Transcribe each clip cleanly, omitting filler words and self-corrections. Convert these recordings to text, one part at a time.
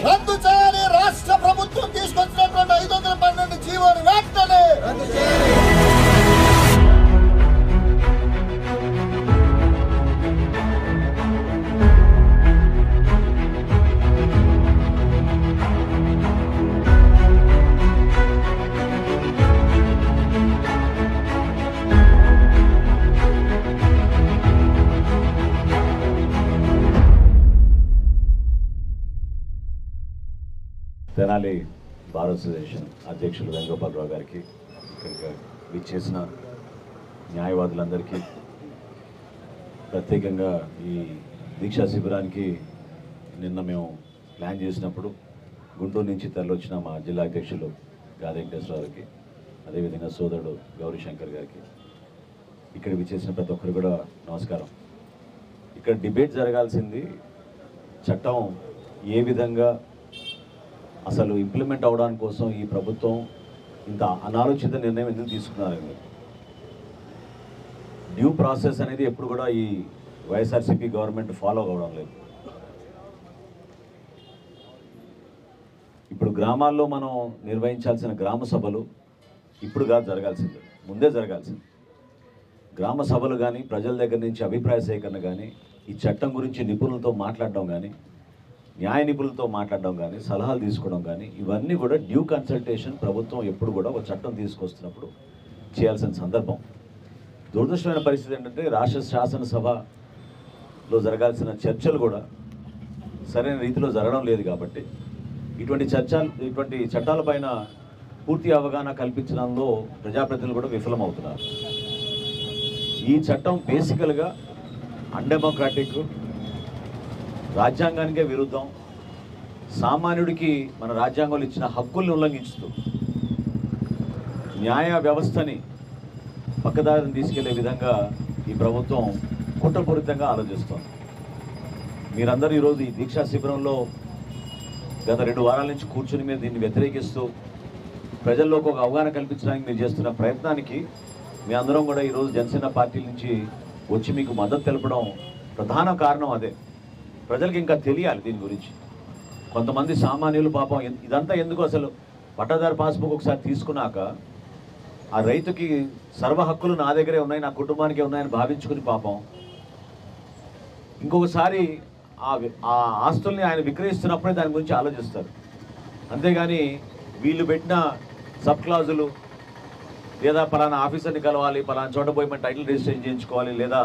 రద్దు చేయాలి. రాష్ట్ర ప్రభుత్వం తీసుకొచ్చినటువంటి 512 జీవోని వెంటనే రద్దు చేయాలి. తెనాలి బార్ అసోసియేషన్ అధ్యక్షులు వేణుగోపాలరావు గారికి, ఇక్కడికి విచ్చేసిన న్యాయవాదులందరికీ, ప్రత్యేకంగా ఈ దీక్షా శిబిరానికి నిన్న మేము ప్లాన్ చేసినప్పుడు గుంటూరు నుంచి తరలివచ్చిన మా జిల్లా అధ్యక్షులు గాది వెంకటేశ్వరరావుకి, అదేవిధంగా సోదరుడు గౌరీశంకర్ గారికి, ఇక్కడ విచ్చేసిన ప్రతి ఒక్కరు కూడా నమస్కారం. ఇక్కడ డిబేట్ జరగాల్సింది చట్టం ఏ విధంగా అసలు ఇంప్లిమెంట్ అవడానికి కోసం ఈ ప్రభుత్వం ఇంత అనాలోచిత నిర్ణయం ఎందుకు తీసుకున్నారని. డ్యూ ప్రాసెస్ అనేది ఎప్పుడు కూడా ఈ వైఎస్ఆర్సీపీ గవర్నమెంట్ ఫాలో అవ్వడం లేదు. ఇప్పుడు గ్రామాల్లో మనం నిర్వహించాల్సిన గ్రామ సభలు ఇప్పుడు కాదు జరగాల్సింది, ముందే జరగాల్సింది. గ్రామ సభలు కానీ, ప్రజల దగ్గర నుంచి అభిప్రాయ సేకరణ కానీ, ఈ చట్టం గురించి నిపుణులతో మాట్లాడడం కానీ, న్యాయ నిపుణులతో మాట్లాడడం కానీ, సలహాలు తీసుకోవడం కానీ, ఇవన్నీ కూడా డ్యూ కన్సల్టేషన్ ప్రభుత్వం ఎప్పుడు కూడా ఒక చట్టం తీసుకొస్తున్నప్పుడు చేయాల్సిన సందర్భం. దురదృష్టమైన పరిస్థితి ఏంటంటే రాష్ట్ర శాసనసభలో జరగాల్సిన చర్చలు కూడా సరైన రీతిలో జరగడం లేదు. కాబట్టి ఇటువంటి చట్టాలపైన పూర్తి అవగాహన కల్పించడంలో ప్రజాప్రతినిధులు కూడా విఫలమవుతున్నారు. ఈ చట్టం బేసికల్గా అన్డెమోక్రాటిక్, రాజ్యాంగానికే విరుద్ధం, సామాన్యుడికి మన రాజ్యాంగంలో ఇచ్చిన హక్కుల్ని ఉల్లంఘించుతూ న్యాయ వ్యవస్థని పక్కదారిని తీసుకెళ్లే విధంగా ఈ ప్రభుత్వం కుట్రపూరితంగా ఆలోచిస్తోంది. మీరందరూ ఈరోజు ఈ దీక్షా శిబిరంలో గత 2 వారాల నుంచి కూర్చుని మీరు దీన్ని వ్యతిరేకిస్తూ ప్రజల్లోకి ఒక అవగాహన కల్పించడానికి మీరు చేస్తున్న ప్రయత్నానికి మీ అందరం కూడా ఈరోజు జనసేన పార్టీ నుంచి వచ్చి మీకు మద్దతు తెలపడం ప్రధాన కారణం అదే. ప్రజలకు ఇంకా తెలియాలి దీని గురించి. కొంతమంది సామాన్యులు పాపం ఇదంతా ఎందుకు, అసలు పట్టాదారు పాస్బుక్ ఒకసారి తీసుకున్నాక ఆ రైతుకి సర్వ హక్కులు నా దగ్గరే ఉన్నాయి, నా కుటుంబానికే ఉన్నాయని భావించుకుని పాపం ఇంకొకసారి ఆ ఆస్తుల్ని ఆయన విక్రయిస్తున్నప్పుడే దాని గురించి ఆలోచిస్తారు. అంతేగాని వీళ్ళు పెట్టిన సబ్ క్లాజులు, లేదా పలానా ఆఫీసర్ని కలవాలి, పలానా చోట పోయి మన టైటిల్ రిజిస్ట్రేషన్ చేయించుకోవాలి, లేదా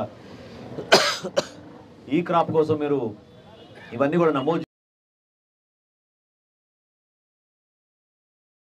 ఈ క్రాప్ కోసం మీరు ఇవన్నీ కూడా నమోదు